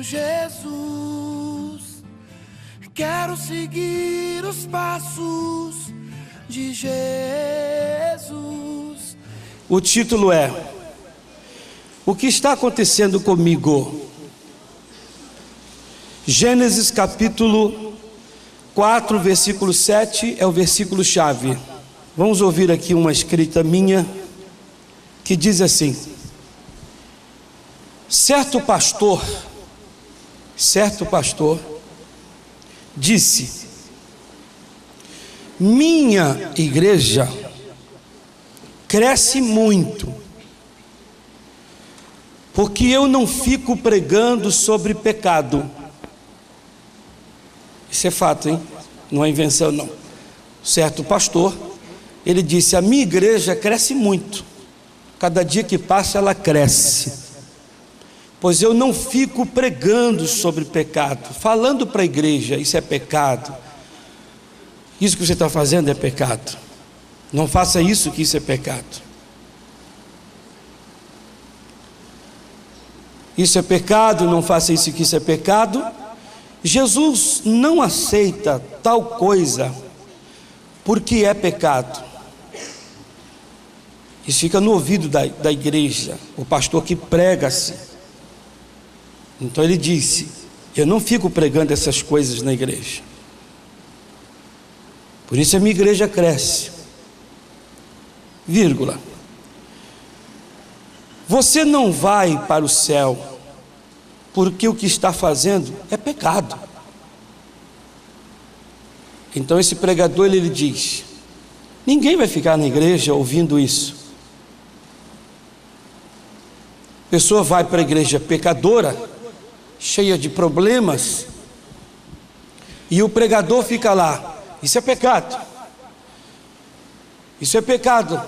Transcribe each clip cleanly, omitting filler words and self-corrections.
Jesus, quero seguir os passos de Jesus. O título é: o que está acontecendo comigo? Gênesis capítulo 4, versículo 7 é o versículo chave. Vamos ouvir aqui uma escrita minha que diz assim: certo pastor disse: minha igreja cresce muito, porque eu não fico pregando sobre pecado. Isso é fato, hein? Não é invenção, não. Certo pastor, ele disse: a minha igreja cresce muito, cada dia que passa ela cresce, pois eu não fico pregando sobre pecado, falando para a igreja, isso é pecado, isso que você está fazendo é pecado, não faça isso que isso é pecado, isso é pecado, não faça isso que isso é pecado. Jesus não aceita tal coisa porque é pecado. Isso fica no ouvido da igreja, o pastor que prega assim. Então ele disse: eu não fico pregando essas coisas na igreja, por isso a minha igreja cresce, vírgula. Você não vai para o céu porque o que está fazendo é pecado. Então esse pregador ele diz: ninguém vai ficar na igreja ouvindo isso. A pessoa vai para a igreja pecadora, cheia de problemas, e o pregador fica lá: isso é pecado, isso é pecado,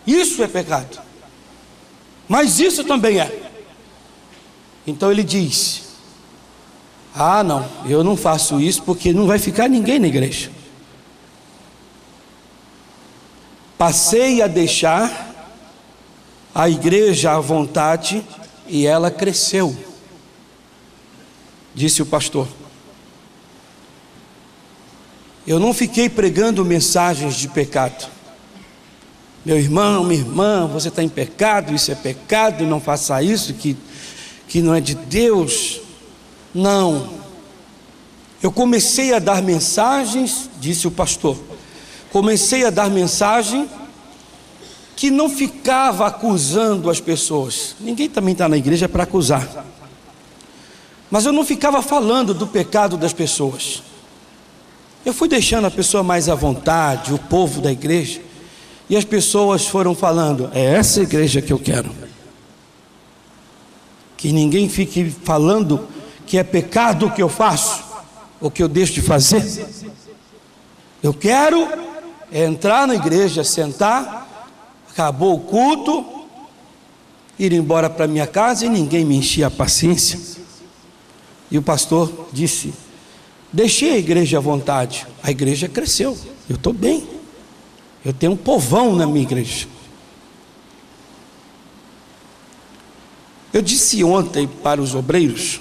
isso é pecado, mas isso também é. Então ele diz: ah não, eu não faço isso porque não vai ficar ninguém na igreja. Passei a deixar a igreja à vontade e ela cresceu, disse o pastor. Eu não fiquei pregando mensagens de pecado. Meu irmão, minha irmã, você está em pecado, isso é pecado, não faça isso que não é de Deus. Não, eu comecei a dar mensagens, disse o pastor, comecei a dar mensagem que não ficava acusando as pessoas. Ninguém também está na igreja para acusar, mas eu não ficava falando do pecado das pessoas. Eu fui deixando a pessoa mais à vontade, o povo da igreja, e as pessoas foram falando: é essa igreja que eu quero. Que ninguém fique falando que é pecado o que eu faço, ou que eu deixo de fazer. Eu quero entrar na igreja, sentar, acabou o culto, ir embora para minha casa e ninguém me enchia a paciência. E o pastor disse: deixei a igreja à vontade. A igreja cresceu, eu estou bem, eu tenho um povão na minha igreja. Eu disse ontem para os obreiros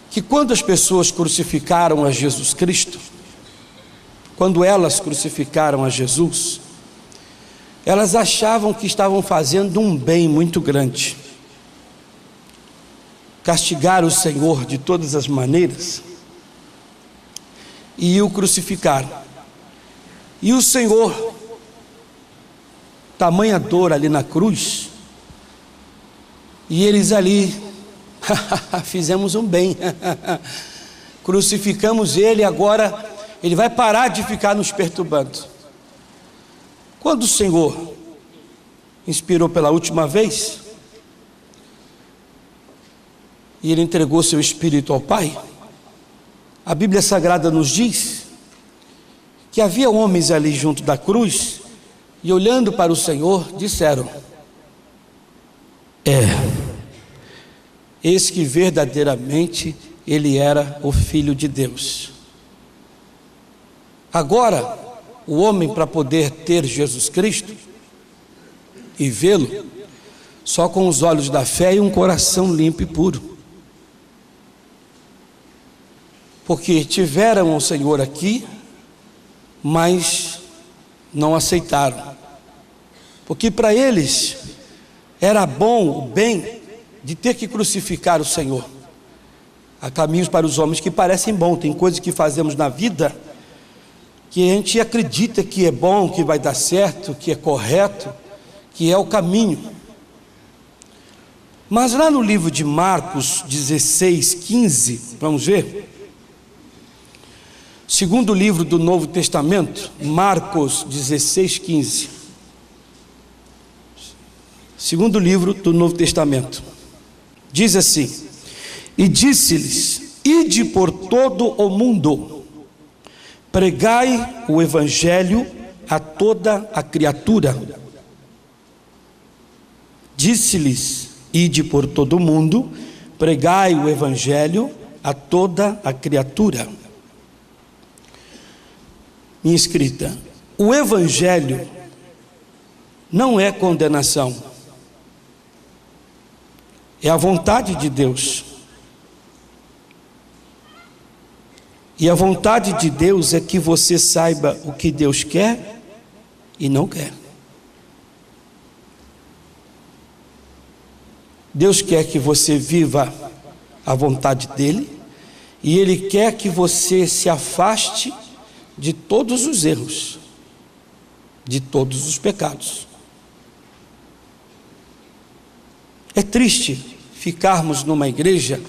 que quando as pessoas crucificaram a Jesus Cristo, quando elas crucificaram a Jesus, elas achavam que estavam fazendo um bem muito grande. Castigaram o Senhor de todas as maneiras e o crucificaram. E o Senhor, tamanha dor ali na cruz, e eles ali fizemos um bem, crucificamos ele, agora ele vai parar de ficar nos perturbando. Quando o Senhor inspirou pela última vez e ele entregou seu espírito ao Pai, a Bíblia Sagrada nos diz que havia homens ali junto da cruz, e olhando para o Senhor, disseram: eis que verdadeiramente ele era o Filho de Deus. Agora, o homem, para poder ter Jesus Cristo e vê-lo, só com os olhos da fé e um coração limpo e puro. Porque tiveram o Senhor aqui, mas não aceitaram. Porque para eles era bom, o bem, de ter que crucificar o Senhor. Há caminhos para os homens que parecem bons. Tem coisas que fazemos na vida que a gente acredita que é bom, que vai dar certo, que é correto, que é o caminho. Mas lá no livro de Marcos 16, 15, vamos ver? Segundo livro do Novo Testamento, Marcos 16, 15. Segundo livro do Novo Testamento. Diz assim: e disse-lhes: ide por todo o mundo, pregai o evangelho a toda a criatura. Disse-lhes: ide por todo o mundo, pregai o evangelho a toda a criatura. Minha escrita: o evangelho não é condenação, é a vontade de Deus. E a vontade de Deus é que você saiba o que Deus quer e não quer. Deus quer que você viva a vontade dEle, e Ele quer que você se afaste de todos os erros, de todos os pecados. É triste ficarmos numa igreja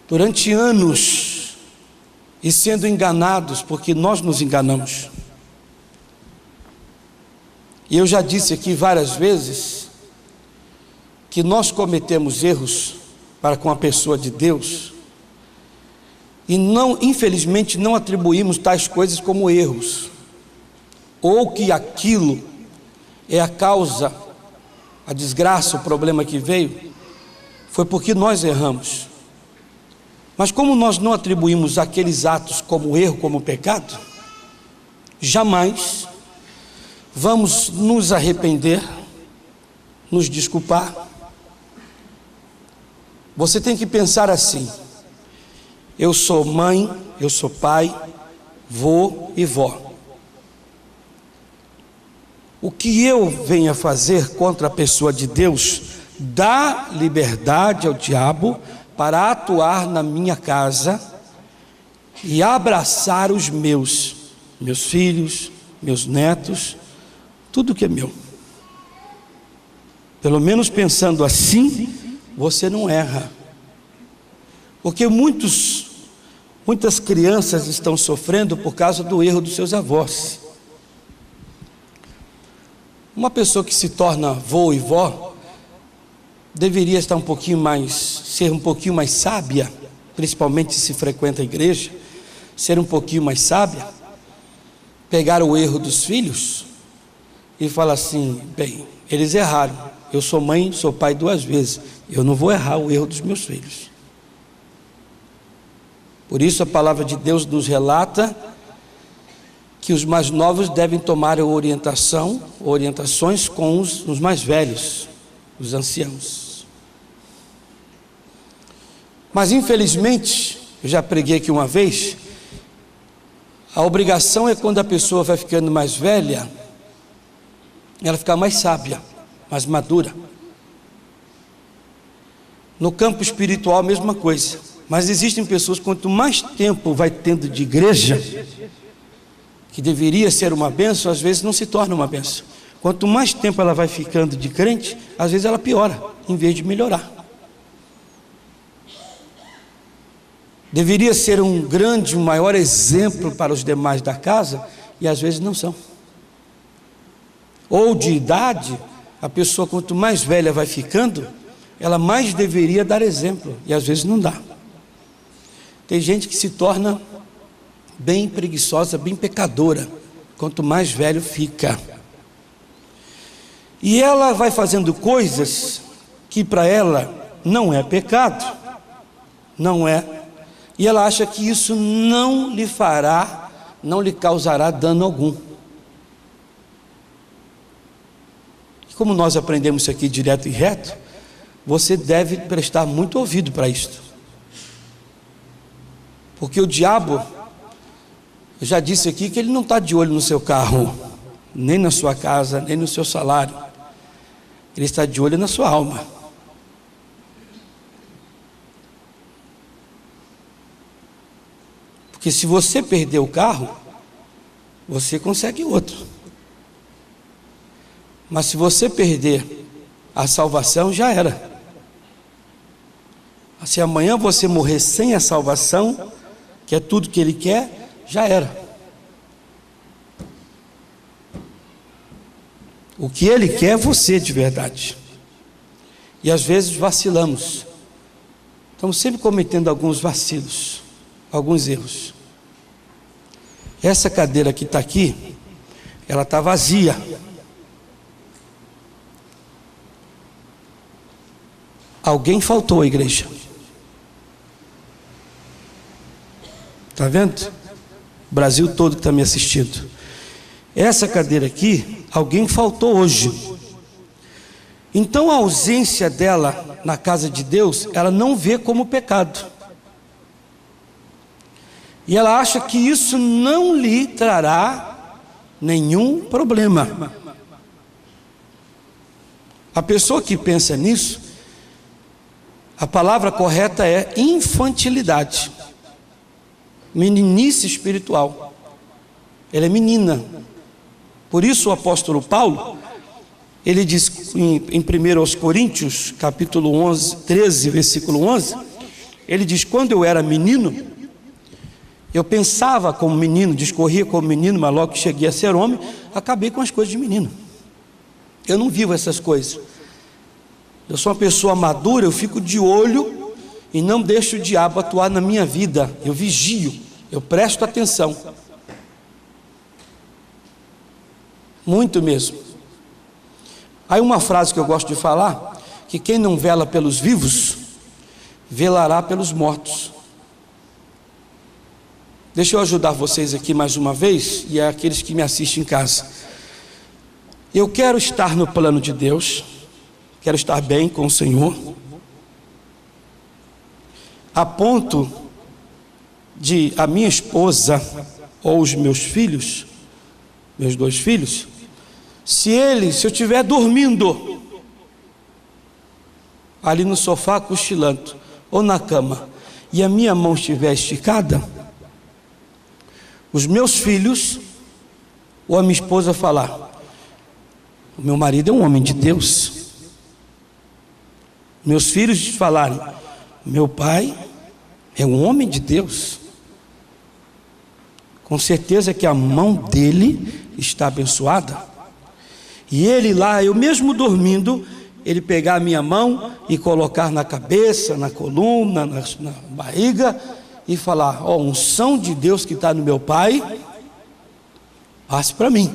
durante anos e sendo enganados, porque nós nos enganamos. E eu já disse aqui várias vezes que nós cometemos erros para com a pessoa de Deus e não, infelizmente, não atribuímos tais coisas como erros, ou que aquilo é a causa, a desgraça, o problema que veio foi porque nós erramos. Mas como nós não atribuímos aqueles atos como erro, como pecado, jamais vamos nos arrepender, nos desculpar. Você tem que pensar assim: eu sou mãe, eu sou pai, vô e vó. O que eu venho a fazer contra a pessoa de Deus dá liberdade ao diabo para atuar na minha casa e abraçar os meus filhos, meus netos, tudo que é meu. Pelo menos pensando assim, você não erra. Porque muitas crianças estão sofrendo por causa do erro dos seus avós. Uma pessoa que se torna vô e vó deveria ser um pouquinho mais sábia, principalmente se frequenta a igreja, ser um pouquinho mais sábia, pegar o erro dos filhos e falar assim: bem, eles erraram, eu sou mãe, sou pai 2 vezes, eu não vou errar o erro dos meus filhos. Por isso a palavra de Deus nos relata que os mais novos devem tomar orientações com os mais velhos, os anciãos. Mas infelizmente, eu já preguei aqui uma vez, a obrigação é quando a pessoa vai ficando mais velha, ela ficar mais sábia, mais madura. No campo espiritual a mesma coisa. Mas existem pessoas, quanto mais tempo vai tendo de igreja, que deveria ser uma bênção, às vezes não se torna uma bênção. Quanto mais tempo ela vai ficando de crente, às vezes ela piora, em vez de melhorar. Deveria ser um maior exemplo para os demais da casa, e às vezes não são. Ou de idade, a pessoa quanto mais velha vai ficando, ela mais deveria dar exemplo, e às vezes não dá. Tem gente que se torna bem preguiçosa, bem pecadora, quanto mais velho fica. E ela vai fazendo coisas que para ela não é pecado, não é. E ela acha que isso não lhe causará dano algum. Como nós aprendemos isso aqui direto e reto, você deve prestar muito ouvido para isto. Porque o diabo, eu já disse aqui que ele não está de olho no seu carro, nem na sua casa, nem no seu salário. Ele está de olho na sua alma. Porque se você perder o carro, você consegue outro. Mas se você perder a salvação, já era. Se amanhã você morrer sem a salvação, que é tudo que ele quer, já era. O que ele quer é você de verdade. E às vezes vacilamos. Estamos sempre cometendo alguns vacilos, alguns erros. Essa cadeira que está aqui, ela está vazia. Alguém faltou à igreja. Está vendo? O Brasil todo que está me assistindo. Essa cadeira aqui, alguém faltou hoje. Então a ausência dela na casa de Deus, ela não vê como pecado. E ela acha que isso não lhe trará nenhum problema. A pessoa que pensa nisso, a palavra correta é infantilidade, meninice espiritual. Ela é menina. Por isso o apóstolo Paulo, ele diz em 1 Coríntios, capítulo 13, versículo 11, ele diz: quando eu era menino, eu pensava como menino, discorria como menino, mas logo que cheguei a ser homem, acabei com as coisas de menino. Eu não vivo essas coisas. Eu sou uma pessoa madura, eu fico de olho e não deixo o diabo atuar na minha vida. Eu vigio, eu presto atenção. Muito mesmo. Aí uma frase que eu gosto de falar, que quem não vela pelos vivos, velará pelos mortos. Deixa eu ajudar vocês aqui mais uma vez, e é aqueles que me assistem em casa. Eu quero estar no plano de Deus, quero estar bem com o Senhor, a ponto de a minha esposa ou os meus filhos, meus 2 filhos, se eu estiver dormindo ali no sofá cochilando ou na cama e a minha mão estiver esticada, os meus filhos ou a minha esposa falar: o meu marido é um homem de Deus. Meus filhos falarem: meu pai é um homem de Deus. Com certeza que a mão dele está abençoada. E ele lá, eu mesmo dormindo, ele pegar a minha mão e colocar na cabeça, na coluna, na barriga, e falar: ó, unção de Deus que está no meu pai, passe para mim,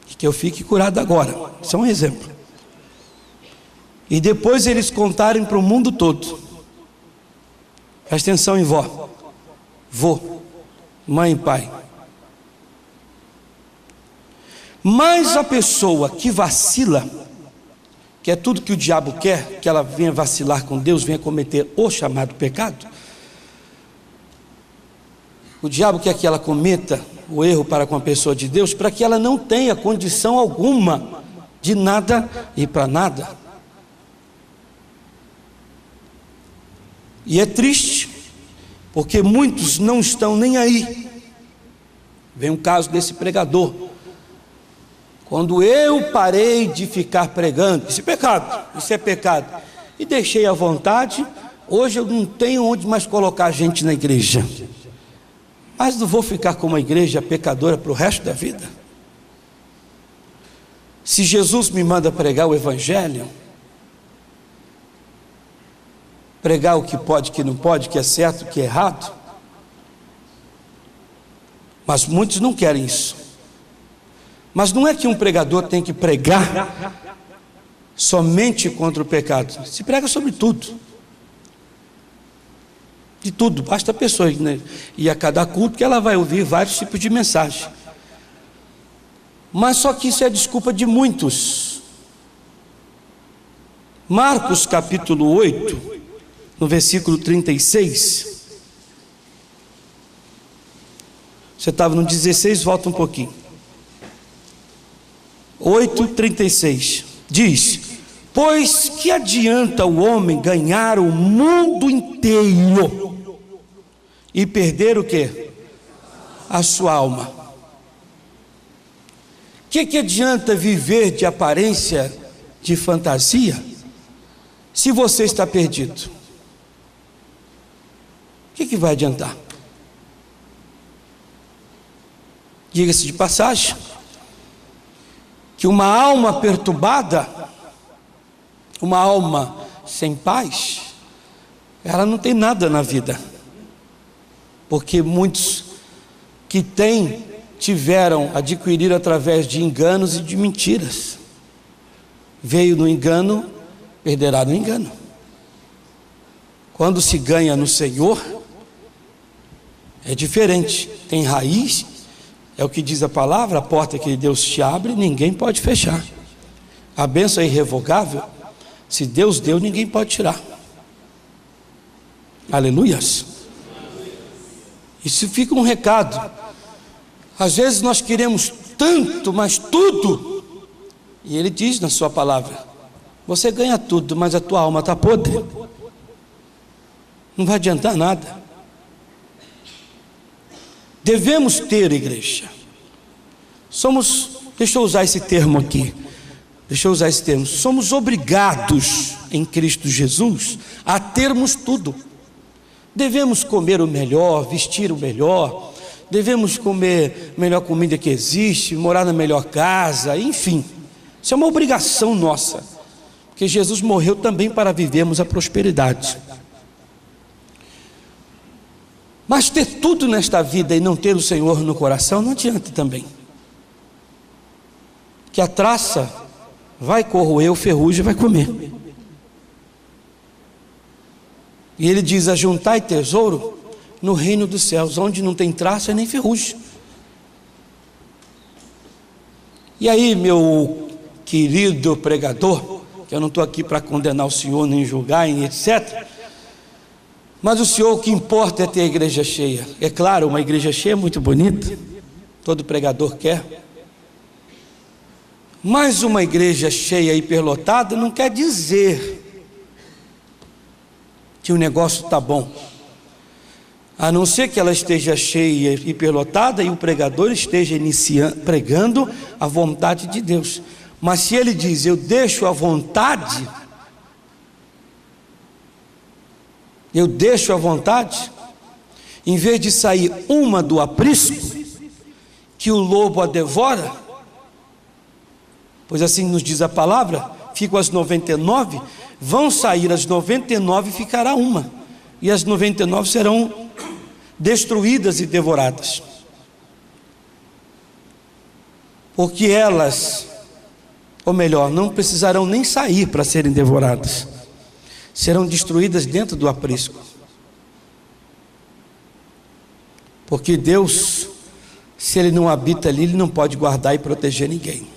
e que eu fique curado agora. Isso é um exemplo. E depois eles contarem para o mundo todo. Presta atenção em vó, vô, mãe e pai. Mas a pessoa que vacila, que é tudo que o diabo quer, que ela venha vacilar com Deus, venha cometer o chamado pecado. O diabo quer que ela cometa o erro para com a pessoa de Deus, para que ela não tenha condição alguma de nada e para nada. E é triste, porque muitos não estão nem aí. Vem um caso desse pregador. Quando eu parei de ficar pregando, isso é pecado, e deixei à vontade, hoje eu não tenho onde mais colocar gente na igreja. Mas não vou ficar com uma igreja pecadora para o resto da vida. Se Jesus me manda pregar o evangelho, pregar o que pode, o que não pode, o que é certo, o que é errado, mas muitos não querem isso. Mas não é que um pregador tem que pregar somente contra o pecado. Se prega sobre tudo. De tudo, basta a pessoa, né, ir a cada culto que ela vai ouvir vários tipos de mensagem. Mas só que isso é desculpa de muitos. Marcos capítulo 8, no versículo 36. Você estava no 16, volta um pouquinho. 8:36 diz: pois que adianta o homem ganhar o mundo inteiro e perder o quê? A sua alma. O que adianta viver de aparência, de fantasia, se você está perdido? O que vai adiantar? Diga-se de passagem, que uma alma perturbada, uma alma sem paz, ela não tem nada na vida, porque muitos que tiveram, adquiriram através de enganos e de mentiras. Veio no engano, perderá no engano. Quando se ganha no Senhor, é diferente, tem raiz. É o que diz a palavra: a porta que Deus te abre, ninguém pode fechar. A bênção é irrevogável. Se Deus deu, ninguém pode tirar. Aleluias. Isso fica um recado. Às vezes nós queremos tanto, mas tudo. E Ele diz na sua palavra: você ganha tudo, mas a tua alma está podre. Não vai adiantar nada. Devemos ter, igreja. Deixa eu usar esse termo aqui. Somos obrigados em Cristo Jesus a termos tudo. Devemos comer o melhor, vestir o melhor, devemos comer a melhor comida que existe, morar na melhor casa, enfim. Isso é uma obrigação nossa, porque Jesus morreu também para vivermos a prosperidade. Mas ter tudo nesta vida e não ter o Senhor no coração não adianta também. Que a traça vai corroer, o ferrugem vai comer. E Ele diz: ajuntai tesouro no reino dos céus, onde não tem traça nem ferrugem. E aí, meu querido pregador, que eu não estou aqui para condenar o senhor, nem julgar, nem etc., mas o que importa é ter a igreja cheia. É claro, uma igreja cheia é muito bonita, todo pregador quer. Mas uma igreja cheia e hiperlotada não quer dizer que o negócio está bom. A não ser que ela esteja cheia e hiperlotada e o pregador esteja pregando a vontade de Deus. Mas se ele diz: eu deixo a vontade, em vez de sair uma do aprisco, que o lobo a devora, pois assim nos diz a palavra, ficam as 99, vão sair as 99 e ficará uma, e as 99 serão destruídas e devoradas, porque elas, ou melhor, não precisarão nem sair para serem devoradas, serão destruídas dentro do aprisco, porque Deus, se Ele não habita ali, Ele não pode guardar e proteger ninguém.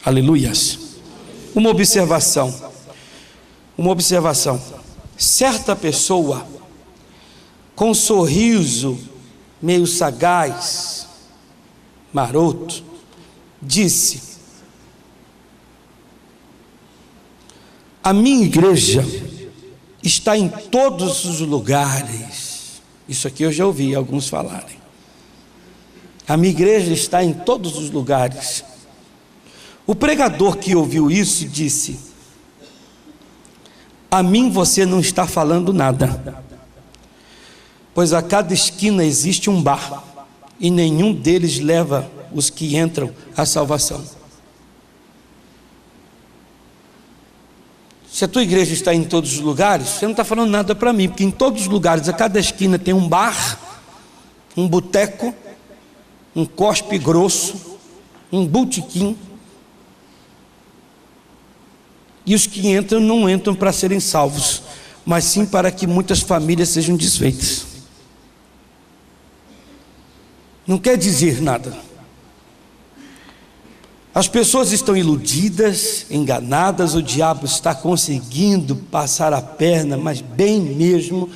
Aleluias. Uma observação. Certa pessoa, com um sorriso meio sagaz, maroto, disse: a minha igreja está em todos os lugares. Isso aqui eu já ouvi alguns falarem. A minha igreja está em todos os lugares. O pregador que ouviu isso disse: a mim você não está falando nada, pois a cada esquina existe um bar, e nenhum deles leva os que entram à salvação. Se a tua igreja está em todos os lugares, você não está falando nada para mim, porque em todos os lugares, a cada esquina tem um bar, um boteco, um cospe grosso, um botequim, e os que entram não entram para serem salvos, mas sim para que muitas famílias sejam desfeitas. não quer dizer nada. As pessoas estão iludidas, enganadas, o diabo está conseguindo passar a perna, mas bem mesmo,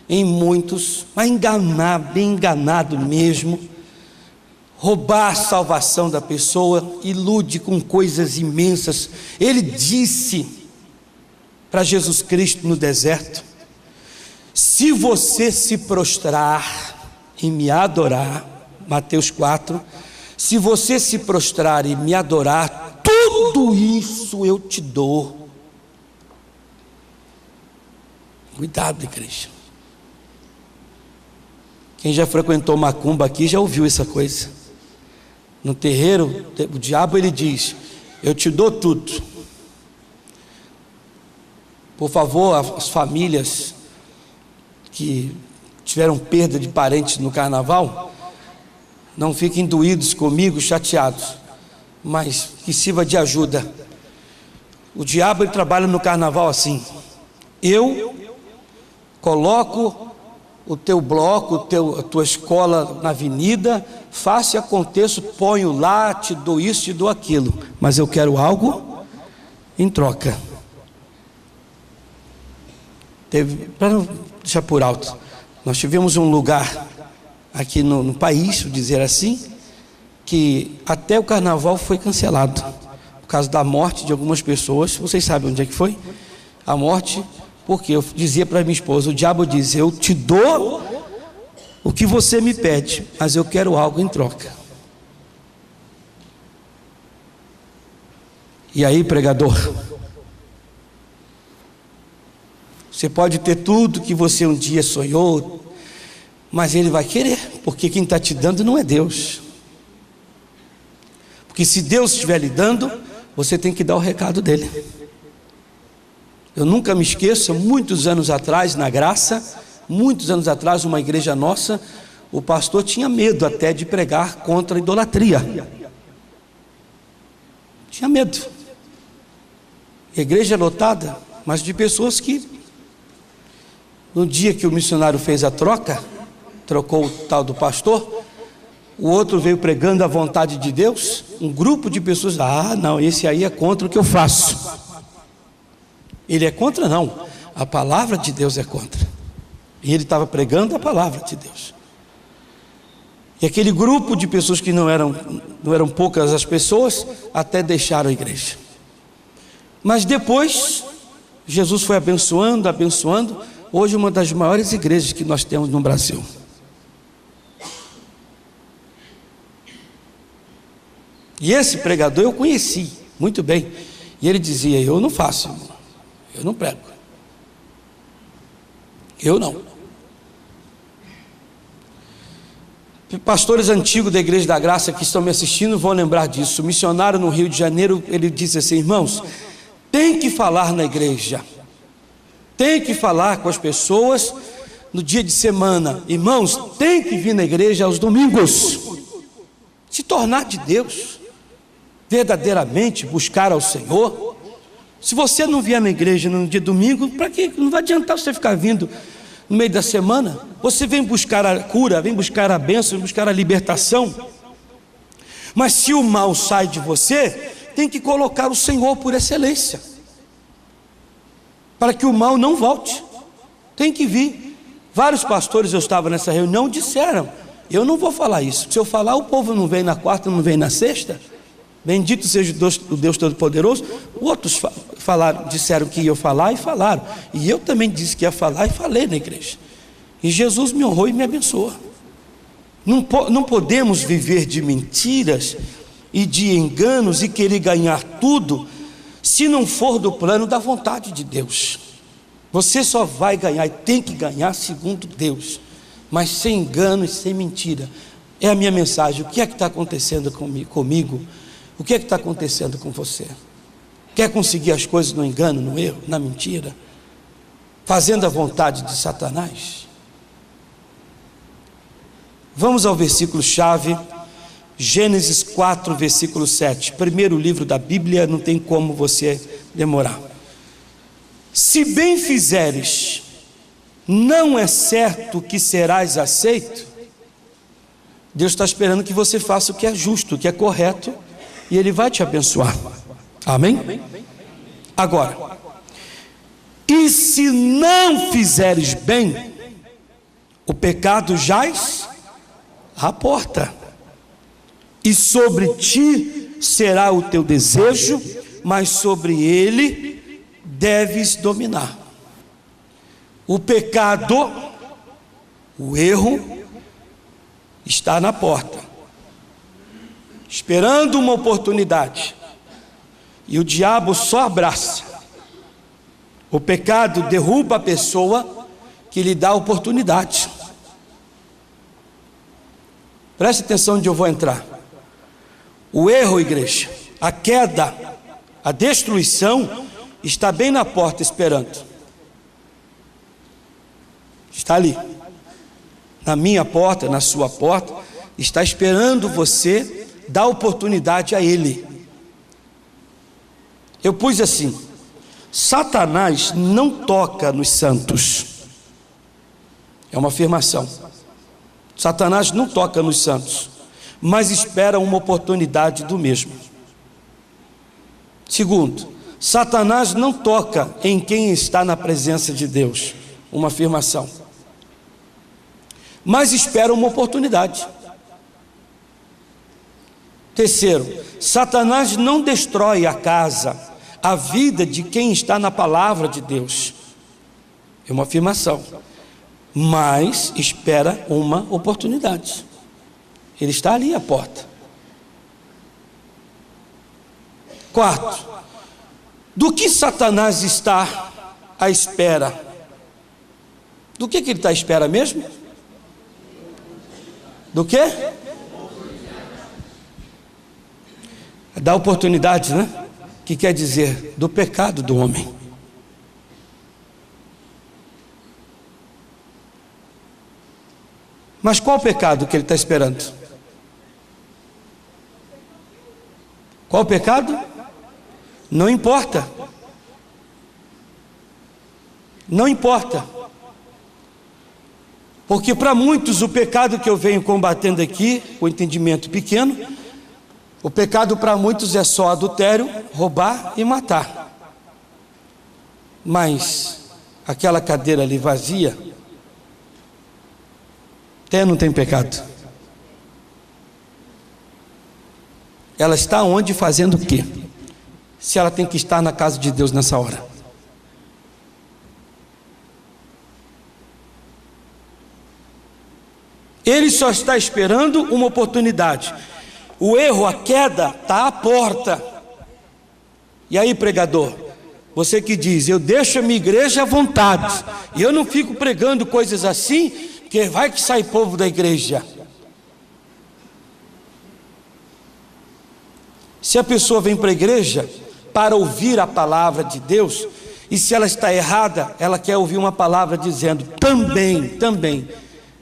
em muitos, mas enganar, bem enganado mesmo, roubar a salvação da pessoa, ilude com coisas imensas. Ele disse para Jesus Cristo no deserto: se você se prostrar e me adorar, Mateus 4, se você se prostrar e me adorar, tudo isso eu te dou. Cuidado, igreja. Quem já frequentou macumba aqui já ouviu essa coisa. No terreiro, o diabo ele diz: eu te dou tudo. Por favor, as famílias que tiveram perda de parentes no carnaval, não fiquem doídos comigo, chateados, mas que sirva de ajuda. O diabo ele trabalha no carnaval assim: eu coloco o teu bloco, a tua escola na avenida, faça e aconteça, ponho lá, te dou isso, te dou aquilo, mas eu quero algo em troca. Para não deixar por alto, nós tivemos um lugar aqui no país, vou dizer assim, que até o carnaval foi cancelado, por causa da morte de algumas pessoas. Vocês sabem onde é que foi? A morte, porque eu dizia para minha esposa, o diabo diz: eu te dou o que você me pede, mas eu quero algo em troca. E aí, pregador, você pode ter tudo que você um dia sonhou, mas ele vai querer, porque quem está te dando não é Deus. Porque se Deus estiver lhe dando, você tem que dar o recado dele. Eu nunca me esqueço, muitos anos atrás, na Graça, muitos anos atrás, uma igreja nossa, o pastor tinha medo até de pregar contra a idolatria. Tinha medo. Igreja lotada, mas de pessoas que, no dia que o missionário fez a troca, trocou o tal do pastor, o outro veio pregando a vontade de Deus, um grupo de pessoas: ah, não, esse aí é contra o que eu faço. Ele é contra? Não, a palavra de Deus é contra. E ele estava pregando a palavra de Deus. E aquele grupo de pessoas que não eram poucas as pessoas, até deixaram a igreja. Mas depois, Jesus foi abençoando, abençoando. Hoje uma das maiores igrejas que nós temos no Brasil. E esse pregador eu conheci muito bem. E ele dizia: eu não faço, irmão. Eu não prego. Eu não. Pastores antigos da Igreja da Graça que estão me assistindo vão lembrar disso. O missionário no Rio de Janeiro, ele disse assim: irmãos, tem que falar na igreja, tem que falar com as pessoas no dia de semana. Irmãos, tem que vir na igreja aos domingos, se tornar de Deus, verdadeiramente buscar ao Senhor. Se você não vier na igreja no dia domingo, para quê? Não vai adiantar você ficar vindo no meio da semana. Você vem buscar a cura, vem buscar a bênção, vem buscar a libertação. Mas se o mal sai de você, tem que colocar o Senhor por excelência, para que o mal não volte. Tem que vir. Vários pastores, eu estava nessa reunião, disseram: eu não vou falar isso. Se eu falar, o povo não vem na quarta, não vem na sexta. Bendito seja o Deus Todo-Poderoso. Outros disseram que iam falar e falaram. E eu também disse que ia falar e falei na igreja. E Jesus me honrou e me abençoou. Não podemos viver de mentiras e de enganos e querer ganhar tudo, se não for do plano da vontade de Deus. Você só vai ganhar e tem que ganhar segundo Deus, mas sem engano e sem mentira. É a minha mensagem. O que é que está acontecendo comigo? O que é que está acontecendo com você? Quer conseguir as coisas no engano, no erro, na mentira, fazendo a vontade de Satanás? Vamos ao versículo chave, Gênesis 4, versículo 7. Primeiro livro da Bíblia, não tem como você demorar. Se bem fizeres, não é certo que serás aceito? Deus está esperando que você faça o que é justo, o que é correto, e Ele vai te abençoar. Amém? Agora, e se não fizeres bem, o pecado jaz à porta, e sobre ti será o teu desejo, mas sobre ele deves dominar. O pecado, o erro, está na porta, esperando uma oportunidade, e o diabo só abraça. O pecado derruba a pessoa que lhe dá a oportunidade. Preste atenção onde eu vou entrar. O erro, igreja, a queda, a destruição está bem na porta esperando. Está ali, na minha porta, na sua porta, está esperando você dar oportunidade a ele. Eu pus assim: Satanás não toca nos santos. É uma afirmação. Satanás não toca nos santos, mas espera uma oportunidade do mesmo. Segundo, Satanás não toca em quem está na presença de Deus. Uma afirmação. Mas espera uma oportunidade. Terceiro, Satanás não destrói a casa, a vida de quem está na palavra de Deus. É uma afirmação. Mas espera uma oportunidade. Ele está ali à porta. Quarto, do que Satanás está à espera? Do que ele está à espera mesmo? Do quê? Da oportunidade, né? Que quer dizer do pecado do homem. Mas qual o pecado que ele está esperando? Qual o pecado? Não importa. Não importa. Porque para muitos o pecado que eu venho combatendo aqui, o entendimento pequeno, o pecado para muitos é só adultério, roubar e matar. Mas aquela cadeira ali vazia, até não tem pecado. Ela está onde, fazendo o quê? Se ela tem que estar na casa de Deus nessa hora. Ele só está esperando uma oportunidade. O erro, a queda, está à porta. E aí, pregador, você que diz, eu deixo a minha igreja à vontade, e eu não fico pregando coisas assim, porque vai que sai povo da igreja. Se a pessoa vem para a igreja para ouvir a palavra de Deus, e se ela está errada, ela quer ouvir uma palavra dizendo, também,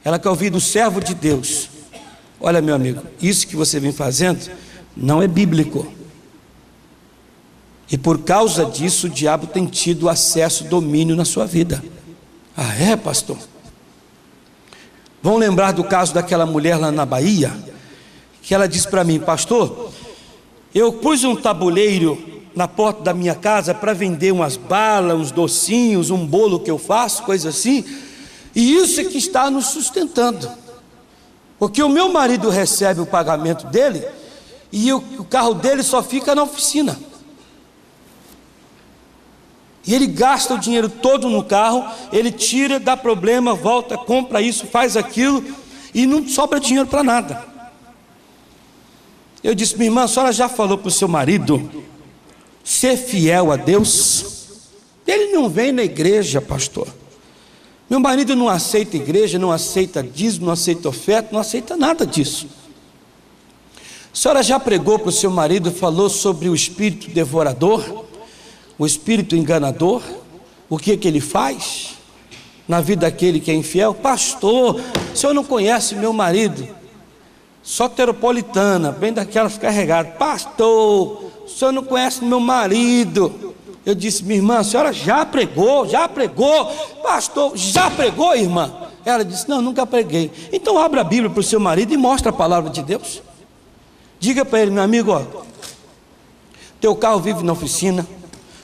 ela quer ouvir do servo de Deus. Olha, meu amigo, isso que você vem fazendo não é bíblico. E por causa disso o diabo tem tido acesso, domínio na sua vida. Ah, é, pastor? Vão lembrar do caso daquela mulher lá na Bahia, que ela disse para mim, pastor, eu pus um tabuleiro na porta da minha casa para vender umas balas, uns docinhos, um bolo que eu faço, coisa assim, e isso é que está nos sustentando. Porque o meu marido recebe o pagamento dele e o carro dele só fica na oficina. E ele gasta o dinheiro todo no carro, ele tira, dá problema, volta, compra isso, faz aquilo e não sobra dinheiro para nada. Eu disse, minha irmã, a senhora já falou para o seu marido ser fiel a Deus? Ele não vem na igreja, pastor. Meu marido não aceita igreja, não aceita dízimo, não aceita oferta, não aceita nada disso. A senhora já pregou para o seu marido, falou sobre o espírito devorador, o espírito enganador, o que ele faz na vida daquele que é infiel? Pastor, o senhor não conhece meu marido? Soteropolitana, bem daquelas carregadas. Pastor, o senhor não conhece meu marido? Eu disse, minha irmã, a senhora já pregou, pastor, já pregou, irmã? Ela disse: não, nunca preguei. Então abra a Bíblia para o seu marido e mostra a palavra de Deus. Diga para ele: meu amigo, ó, teu carro vive na oficina,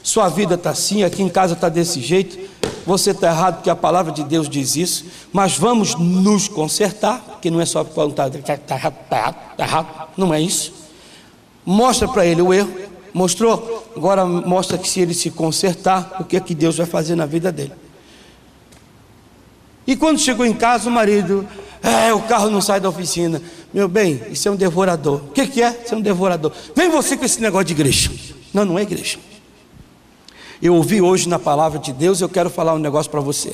sua vida está assim, aqui em casa está desse jeito, você está errado porque a palavra de Deus diz isso, mas vamos nos consertar, porque não é só contar, está errado, não é isso. Mostra para ele o erro, mostrou, agora mostra que se ele se consertar, o que é que Deus vai fazer na vida dele. E quando chegou em casa, o marido: o carro não sai da oficina. Meu bem, isso é um devorador. O que é? Isso é um devorador. Vem você com esse negócio de igreja. Não, não é igreja. Eu ouvi hoje na palavra de Deus, eu quero falar um negócio para você.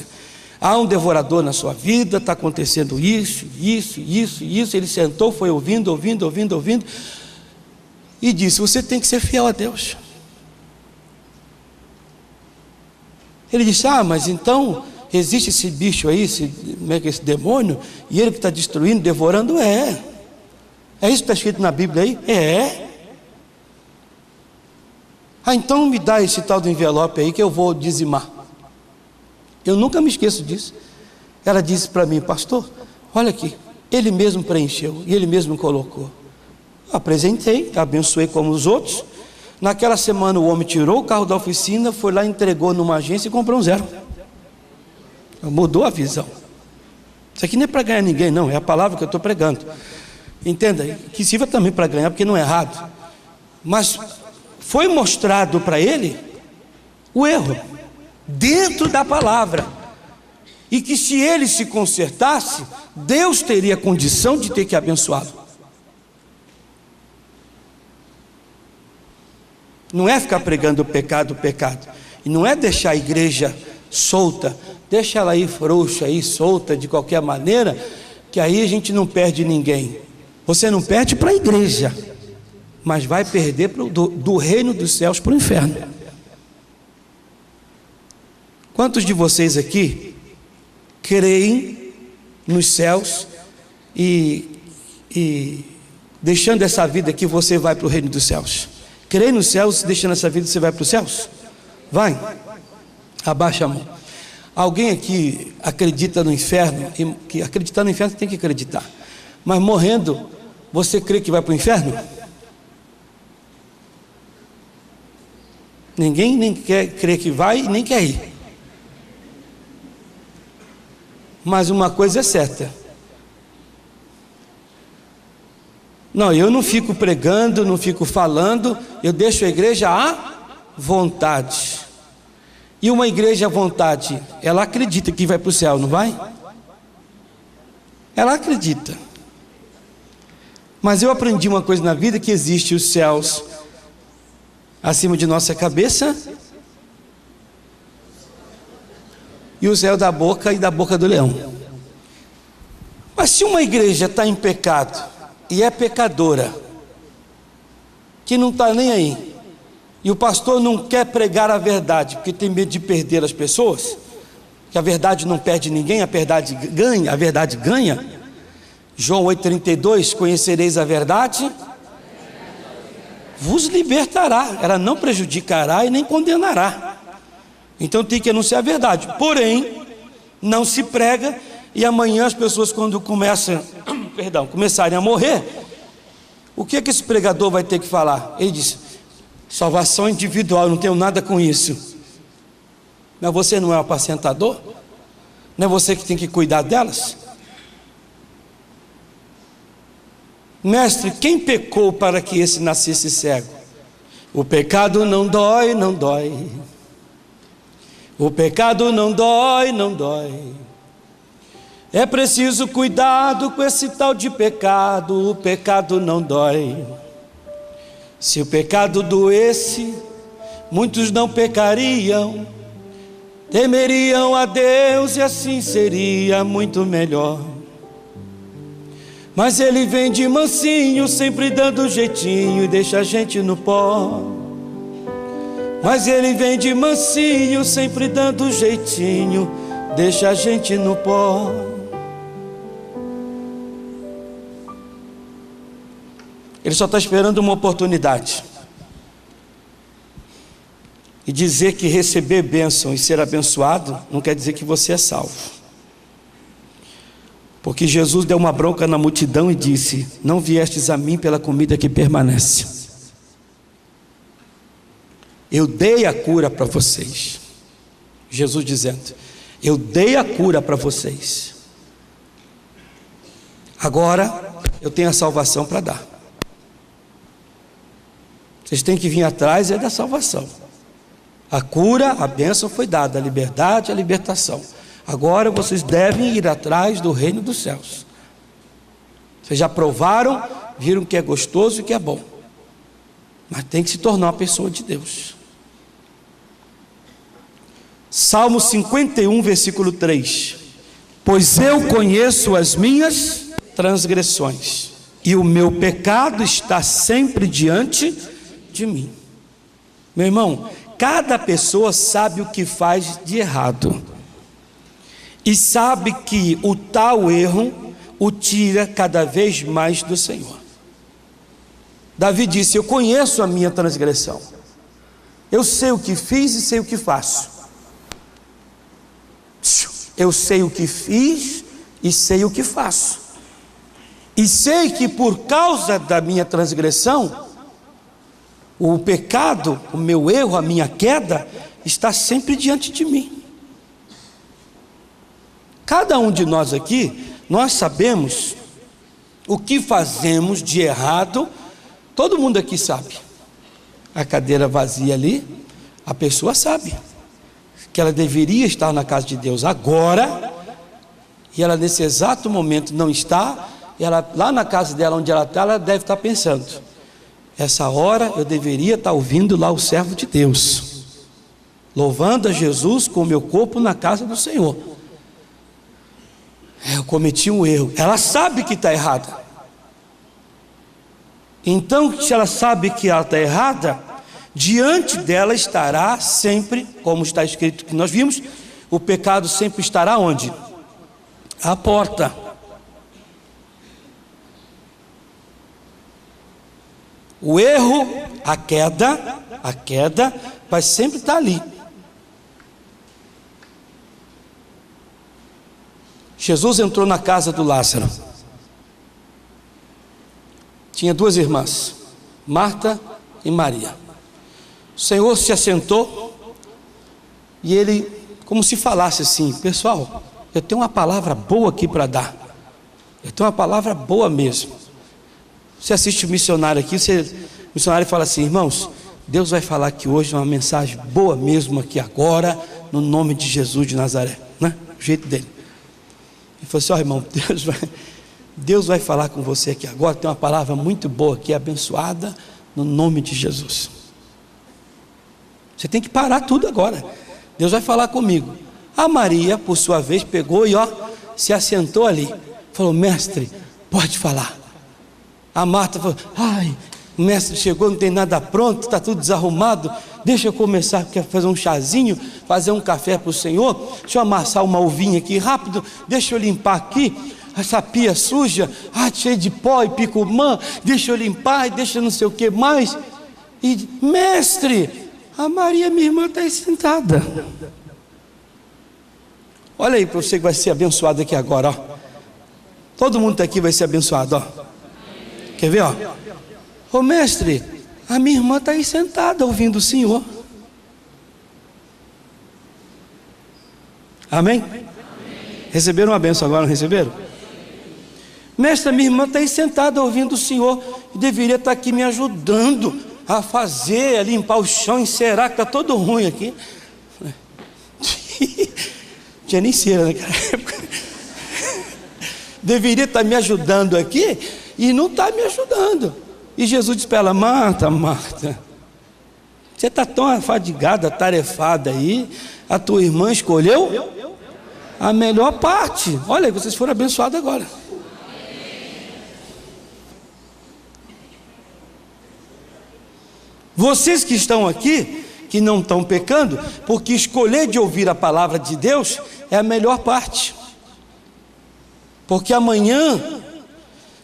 Há um devorador na sua vida, está acontecendo isso. Ele sentou, foi ouvindo, e disse: você tem que ser fiel a Deus. Ele disse: mas então existe esse bicho aí, esse demônio, e ele que está destruindo, devorando? É isso que está escrito na Bíblia aí? Então me dá esse tal do envelope aí que eu vou dizimar. Eu nunca me esqueço disso. Ela disse para mim: pastor, olha aqui, ele mesmo preencheu e ele mesmo colocou. Eu apresentei, abençoei como os outros. Naquela semana o homem tirou o carro da oficina, foi lá, entregou numa agência e comprou um zero. Mudou a visão. Isso aqui não é para ganhar ninguém, não, é a palavra que eu estou pregando. Entenda, que sirva também para ganhar, porque não é errado. Mas foi mostrado para ele o erro dentro da palavra, e que se ele se consertasse, Deus teria condição de ter que abençoá-lo. Não é ficar pregando o pecado, e não é deixar a igreja solta, deixa ela aí frouxa, aí solta de qualquer maneira, que aí a gente não perde ninguém. Você não perde para a igreja, mas vai perder do reino dos céus para o inferno. Quantos de vocês aqui creem nos céus e deixando essa vida aqui você vai para o reino dos céus? Creem nos céus, deixando essa vida você vai para os céus? Vai, abaixa a mão. Alguém aqui acredita no inferno? Que acreditar no inferno você tem que acreditar, mas morrendo você crê que vai para o inferno? Ninguém nem quer crer que vai e nem quer ir. Mas uma coisa é certa: não, eu não fico pregando, não fico falando, eu deixo a igreja à vontade. E uma igreja à vontade, ela acredita que vai para o céu, não vai? Ela acredita. Mas eu aprendi uma coisa na vida, que existe os céus acima de nossa cabeça e o céu da boca e da boca do leão. Mas se uma igreja está em pecado e é pecadora, que não está nem aí, e o pastor não quer pregar a verdade porque tem medo de perder as pessoas, que a verdade não perde ninguém, a verdade ganha. João 8,32: conhecereis a verdade, vos libertará, ela não prejudicará e nem condenará. Então tem que anunciar a verdade, porém não se prega, e amanhã as pessoas, quando começarem a morrer, o que esse pregador vai ter que falar? Ele disse: salvação individual, eu não tenho nada com isso. Mas você não é o apacentador? Não é você que tem que cuidar delas? Mestre, quem pecou para que esse nascesse cego? O pecado não dói, não dói. O pecado não dói, não dói. É preciso cuidado com esse tal de pecado. O pecado não dói. Se o pecado doesse, muitos não pecariam, temeriam a Deus, e assim seria muito melhor. Mas ele vem de mansinho, sempre dando jeitinho, e deixa a gente no pó. Mas ele vem de mansinho, sempre dando jeitinho, deixa a gente no pó. Ele só está esperando uma oportunidade. E dizer que receber bênção e ser abençoado não quer dizer que você é salvo. Porque Jesus deu uma bronca na multidão e disse: não viestes a mim pela comida que permanece. Eu dei a cura para vocês. Jesus dizendo: eu dei a cura para vocês. Agora eu tenho a salvação para dar. Vocês têm que vir atrás da salvação. A cura, a bênção foi dada, a liberdade, a libertação. Agora vocês devem ir atrás do reino dos céus. Vocês já provaram, viram que é gostoso e que é bom, mas tem que se tornar uma pessoa de Deus. Salmo 51, versículo 3: pois eu conheço as minhas transgressões, e o meu pecado está sempre diante de mim. Meu irmão, cada pessoa sabe o que faz de errado, e sabe que o tal erro o tira cada vez mais do Senhor. Davi disse: eu conheço a minha transgressão, eu sei o que fiz e sei o que faço. Eu sei o que fiz e sei o que faço, e sei que por causa da minha transgressão, o pecado, o meu erro, a minha queda está sempre diante de mim. Cada um de nós aqui, nós sabemos o que fazemos de errado. Todo mundo aqui sabe. A cadeira vazia ali, a pessoa sabe que ela deveria estar na casa de Deus agora, e ela nesse exato momento não está. E ela, lá na casa dela onde ela está, ela deve estar pensando: essa hora eu deveria estar ouvindo lá o servo de Deus, louvando a Jesus com o meu corpo na casa do Senhor. Eu cometi um erro. Ela sabe que está errada. Então, se ela sabe que ela está errada, diante dela estará sempre, como está escrito que nós vimos, o pecado sempre estará onde? À porta. O erro, a queda vai sempre estar ali. Jesus entrou na casa do Lázaro. Tinha duas irmãs, Marta e Maria. O Senhor se assentou e ele, como se falasse assim: pessoal, eu tenho uma palavra boa aqui para dar. Eu tenho uma palavra boa mesmo. Você assiste o missionário aqui, o missionário fala assim: irmãos, Deus vai falar aqui hoje uma mensagem boa mesmo aqui agora, no nome de Jesus de Nazaré, né? O jeito dele. Ele falou assim: ó, irmão, Deus vai falar com você aqui agora, tem uma palavra muito boa aqui, abençoada, no nome de Jesus. Você tem que parar tudo agora. Deus vai falar comigo. A Maria, por sua vez, pegou e se assentou ali. Falou: mestre, pode falar. A Marta falou: ai, o mestre chegou, não tem nada pronto, está tudo desarrumado. Deixa eu começar, quer fazer um chazinho, fazer um café para o Senhor. Deixa eu amassar uma uvinha aqui rápido. Deixa eu limpar aqui essa pia suja, cheia de pó e picumã. Deixa eu limpar e deixa não sei o que mais. E mestre, a Maria, minha irmã, está aí sentada. Olha aí para você que vai ser abençoado aqui agora. Todo mundo está aqui vai ser abençoado. Quer ver? Ô mestre, a minha irmã está aí sentada ouvindo o Senhor. Amém? Receberam uma bênção agora, não receberam? Mestre, a minha irmã está aí sentada ouvindo o Senhor e deveria estar aqui me ajudando a fazer, a limpar o chão, encerar, que está todo ruim aqui. Tinha nem cera naquela época. Deveria estar me ajudando aqui e não está me ajudando. E Jesus disse para ela: Marta, Marta, você está tão afadigada, atarefada aí, a tua irmã escolheu a melhor parte. Olha, vocês foram abençoados agora. Vocês que estão aqui, que não estão pecando, porque escolher de ouvir a palavra de Deus é a melhor parte. Porque amanhã,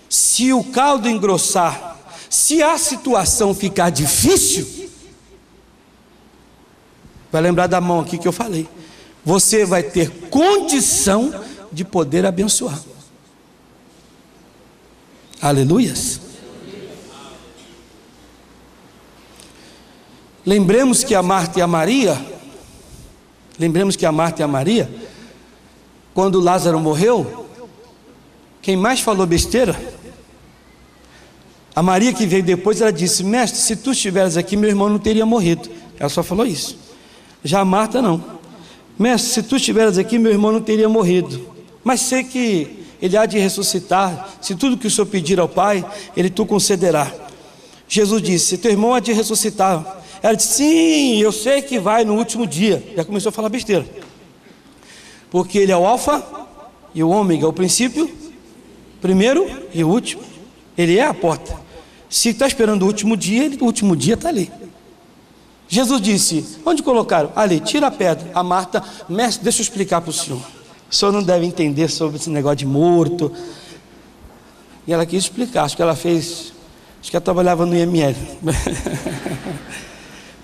se o caldo engrossar, se a situação ficar difícil, vai lembrar da mão aqui que eu falei, você vai ter condição de poder abençoar. Aleluias. Lembremos que a Marta e a Maria, quando Lázaro morreu, quem mais falou besteira? A Maria, que veio depois, ela disse: mestre, se tu estiveres aqui, meu irmão não teria morrido. Ela só falou isso. Já a Marta não: mestre, se tu estiveres aqui, meu irmão não teria morrido, mas sei que ele há de ressuscitar, se tudo que o Senhor pedir ao Pai, ele tu concederá. Jesus disse: teu irmão há de ressuscitar. Ela disse: sim, eu sei que vai no último dia. Já começou a falar besteira, porque ele é o alfa e o ômega, o princípio, primeiro e o último. Ele é a porta. Se está esperando o último dia, o último dia está ali. Jesus disse: onde colocaram? Ali, tira a pedra. A Marta: mestre, deixa eu explicar para o senhor. O senhor não deve entender sobre esse negócio de morto. E ela quis explicar. Acho que ela trabalhava no IML.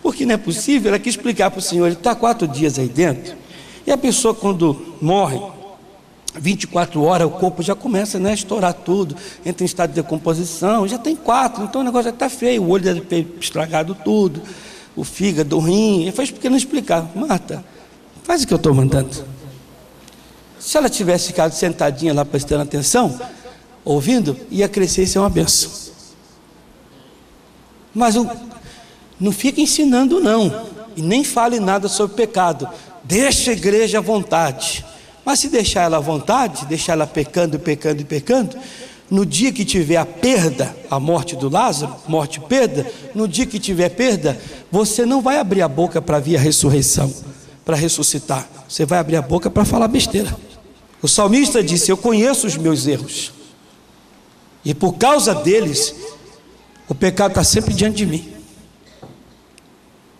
Porque não é possível. Ela quis explicar para o senhor. Ele está 4 dias aí dentro. E a pessoa, quando morre, 24 horas, o corpo já começa, né, a estourar tudo, entra em estado de decomposição. Já tem 4, então o negócio já está feio. O olho deve ter estragado tudo, o fígado, o rim. Ele foi querendo explicar: Marta, faz o que eu estou mandando. Se ela tivesse ficado sentadinha lá prestando atenção, ouvindo, ia crescer e ser uma benção. Mas não fica ensinando não, e nem fale nada sobre pecado. Deixa a igreja à vontade. Mas se deixar ela à vontade, deixar ela pecando, no dia que tiver a perda, a morte do Lázaro, morte e perda, no dia que tiver perda, você não vai abrir a boca para vir a ressurreição, para ressuscitar. Você vai abrir a boca para falar besteira. O salmista disse: eu conheço os meus erros, e por causa deles, o pecado está sempre diante de mim.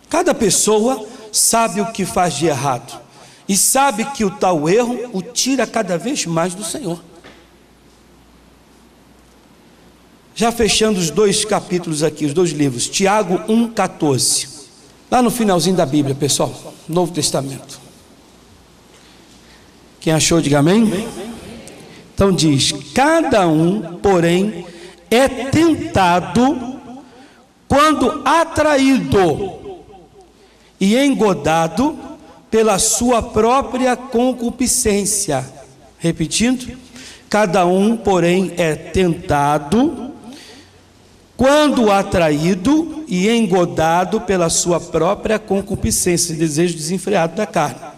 Cada pessoa sabe o que faz de errado, e sabe que o tal erro o tira cada vez mais do Senhor. Já fechando os 2 capítulos aqui, os 2 livros, Tiago 1,14, lá no finalzinho da Bíblia, pessoal, Novo Testamento. Quem achou, diga amém. Então diz: cada um, porém, é tentado quando atraído e engodado pela sua própria concupiscência. Repetindo: cada um, porém, é tentado quando atraído e engodado pela sua própria concupiscência, desejo desenfreado da carne.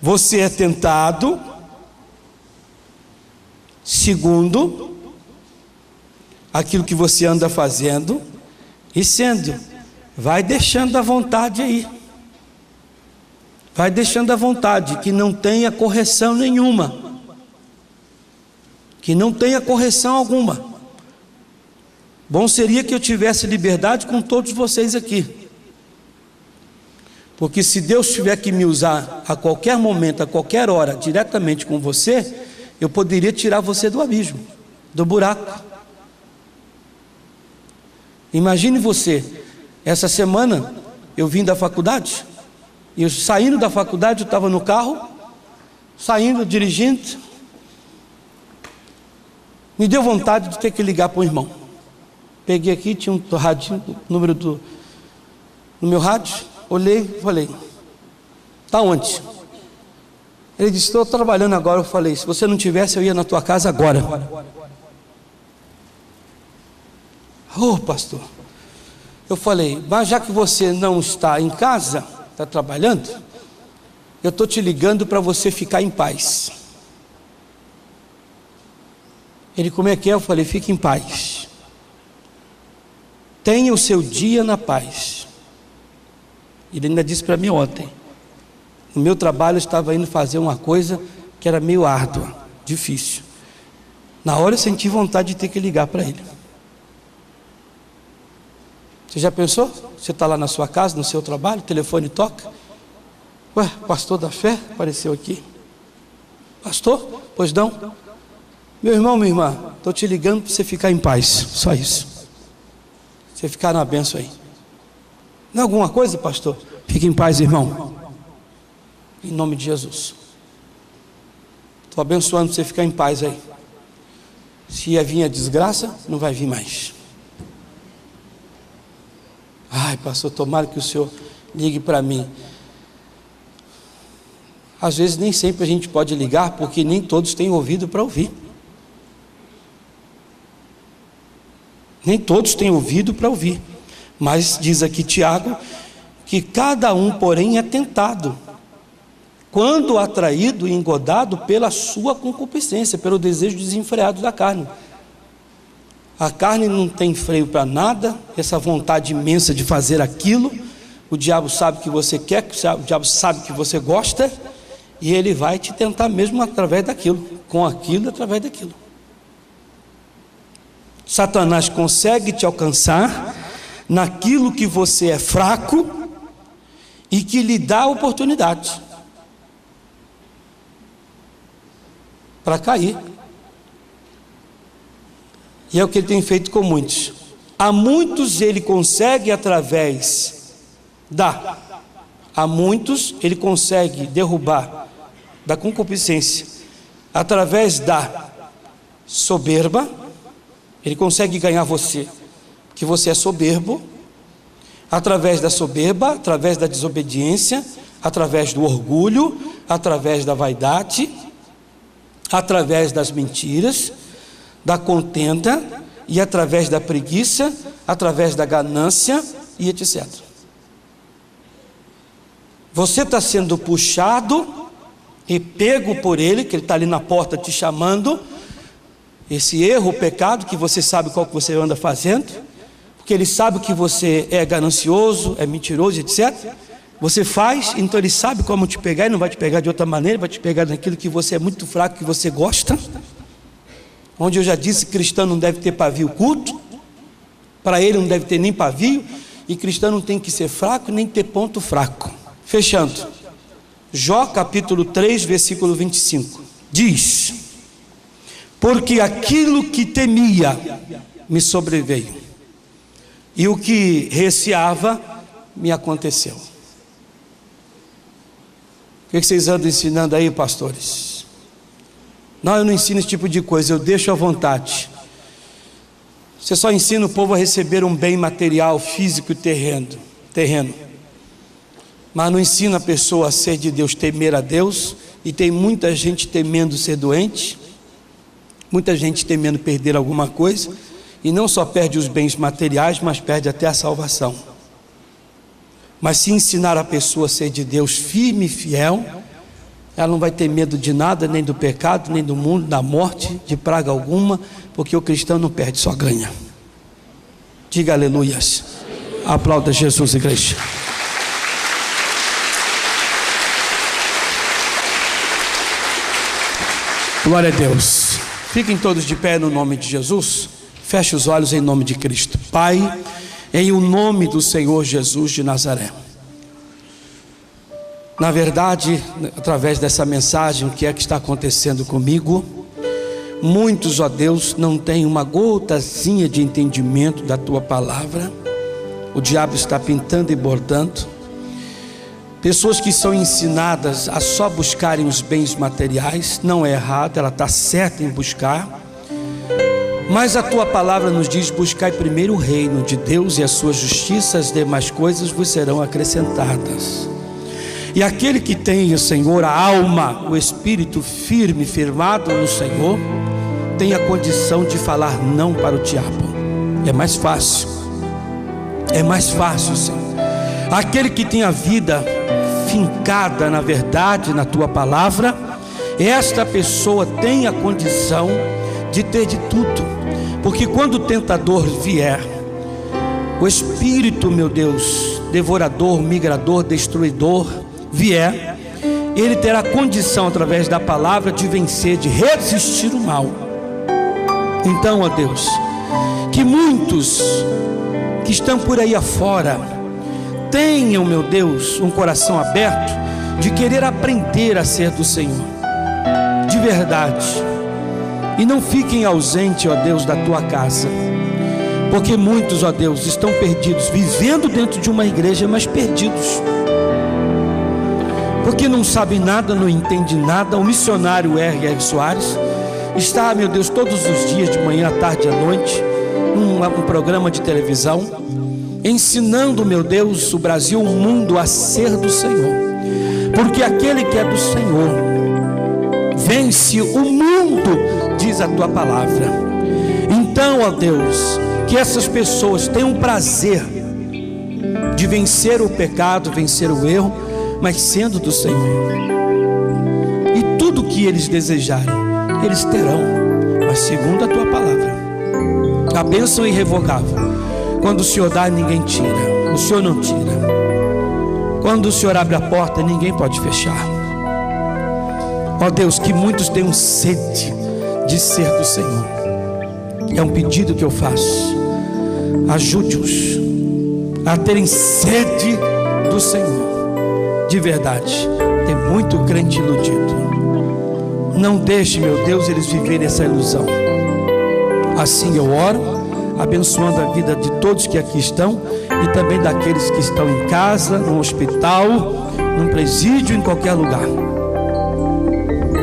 Você é tentado segundo aquilo que você anda fazendo e sendo. Vai deixando a vontade aí. Vai deixando a vontade, que não tenha correção nenhuma. Que não tenha correção alguma. Bom seria que eu tivesse liberdade com todos vocês aqui. Porque se Deus tiver que me usar a qualquer momento, a qualquer hora, diretamente com você, eu poderia tirar você do abismo, do buraco. Imagine você, essa semana eu vim da faculdade, e eu, saindo da faculdade, eu estava no carro, dirigindo, me deu vontade de ter que ligar para um irmão. Peguei aqui, tinha um radinho, número no meu rádio. Olhei e falei: está onde? Ele disse: estou trabalhando agora. Eu falei: se você não tivesse, eu ia na tua casa agora. Oh, pastor. Eu falei: mas já que você não está em casa, está trabalhando, eu estou te ligando para você ficar em paz. Ele: como é que é? Eu falei: fique em paz. Tenha o seu dia na paz. Ele ainda disse para mim ontem: no meu trabalho eu estava indo fazer uma coisa que era meio árdua, difícil. Na hora eu senti vontade de ter que ligar para ele. Você já pensou? Você está lá na sua casa, no seu trabalho, o telefone toca. Ué, pastor da fé apareceu aqui. Pastor? Pois não? Meu irmão, minha irmã, estou te ligando para você ficar em paz. Só isso. Você ficar na bênção aí. Não é alguma coisa, pastor? Fique em paz, irmão. Em nome de Jesus. Estou abençoando você ficar em paz aí. Se ia vir a desgraça, não vai vir mais. Ai, pastor, tomara que o senhor ligue para mim. Às vezes nem sempre a gente pode ligar, porque nem todos têm ouvido para ouvir. Nem todos têm ouvido para ouvir. Mas diz aqui Tiago, que cada um, porém, é tentado, quando atraído e engodado pela sua concupiscência, pelo desejo desenfreado da carne. A carne não tem freio para nada, essa vontade imensa de fazer aquilo. O diabo sabe que você quer, o diabo sabe que você gosta, e ele vai te tentar mesmo através daquilo, com aquilo, através daquilo. Satanás consegue te alcançar naquilo que você é fraco e que lhe dá oportunidade para cair. E é o que ele tem feito com muitos. A muitos ele consegue a muitos ele consegue derrubar da concupiscência, através da soberba. Ele consegue ganhar você, que você é soberbo, através da soberba, através da desobediência, através do orgulho, através da vaidade, através das mentiras, da contenda, e através da preguiça, através da ganância e etc. Você está sendo puxado e pego por ele, que ele está ali na porta te chamando. Esse erro, o pecado, que você sabe qual que você anda fazendo, porque ele sabe que você é ganancioso, é mentiroso, etc. Você faz, então ele sabe como te pegar, e não vai te pegar de outra maneira, vai te pegar naquilo que você é muito fraco, que você gosta. Onde eu já disse, cristão não deve ter pavio curto, para ele não deve ter nem pavio, e cristão não tem que ser fraco, nem ter ponto fraco. Fechando, Jó capítulo 3, versículo 25, diz: porque aquilo que temia me sobreveio, e o que receava me aconteceu. O que vocês andam ensinando aí, pastores? Não, eu não ensino esse tipo de coisa, eu deixo à vontade. Você só ensina o povo a receber um bem material, físico e terreno. Mas não ensina a pessoa a ser de Deus, temer a Deus. E tem muita gente temendo ser doente, muita gente temendo perder alguma coisa, e não só perde os bens materiais, mas perde até a salvação. Mas se ensinar a pessoa a ser de Deus firme e fiel, ela não vai ter medo de nada, nem do pecado, nem do mundo, da morte, de praga alguma, porque o cristão não perde, só ganha. Diga aleluias. Aplauda Jesus, igreja. Glória a Deus. Fiquem todos de pé no nome de Jesus. Feche os olhos em nome de Cristo. Pai, em o nome do Senhor Jesus de Nazaré. Na verdade, através dessa mensagem, o que é que está acontecendo comigo? Muitos, ó Deus, não têm uma gotazinha de entendimento da Tua palavra. O diabo está pintando e bordando. Pessoas que são ensinadas a só buscarem os bens materiais, não é errado, ela está certa em buscar. Mas a Tua palavra nos diz: buscai primeiro o reino de Deus e a sua justiça, as demais coisas vos serão acrescentadas. E aquele que tem, Senhor, a alma, o espírito firme, firmado no Senhor, tem a condição de falar não para o diabo. É mais fácil, Senhor. Aquele que tem a vida fincada na verdade, na Tua palavra, esta pessoa tem a condição de ter de tudo. Porque quando o tentador vier, o espírito, meu Deus, devorador, migrador, destruidor, vier, ele terá condição, através da palavra, de vencer, de resistir o mal. Então, ó Deus, que muitos que estão por aí afora tenham, meu Deus, um coração aberto de querer aprender a ser do Senhor, de verdade, e não fiquem ausentes, ó Deus, da Tua casa, porque muitos, ó Deus, estão perdidos, vivendo dentro de uma igreja, mas perdidos, porque não sabem nada, não entendem nada. O missionário R.R. Soares está, meu Deus, todos os dias, de manhã, à tarde e à noite, um programa de televisão, ensinando, meu Deus, o Brasil, o mundo a ser do Senhor, porque aquele que é do Senhor vence o mundo, diz a tua palavra. Então, ó Deus, que essas pessoas tenham prazer de vencer o pecado, vencer o erro, mas sendo do Senhor. E tudo que eles desejarem, eles terão, mas segundo a tua palavra. A bênção irrevogável, quando o Senhor dá, ninguém tira, o Senhor não tira. Quando o Senhor abre a porta, ninguém pode fechar. Ó Deus, que muitos tenham sede de ser do Senhor. É um pedido que eu faço. Ajude-os a terem sede do Senhor. De verdade, tem muito crente iludido. Não deixe, meu Deus, eles viverem essa ilusão. Assim eu oro, abençoando a vida de todos que aqui estão e também daqueles que estão em casa, no hospital, num presídio, em qualquer lugar.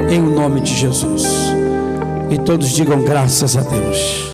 Em nome de Jesus. E todos digam graças a Deus.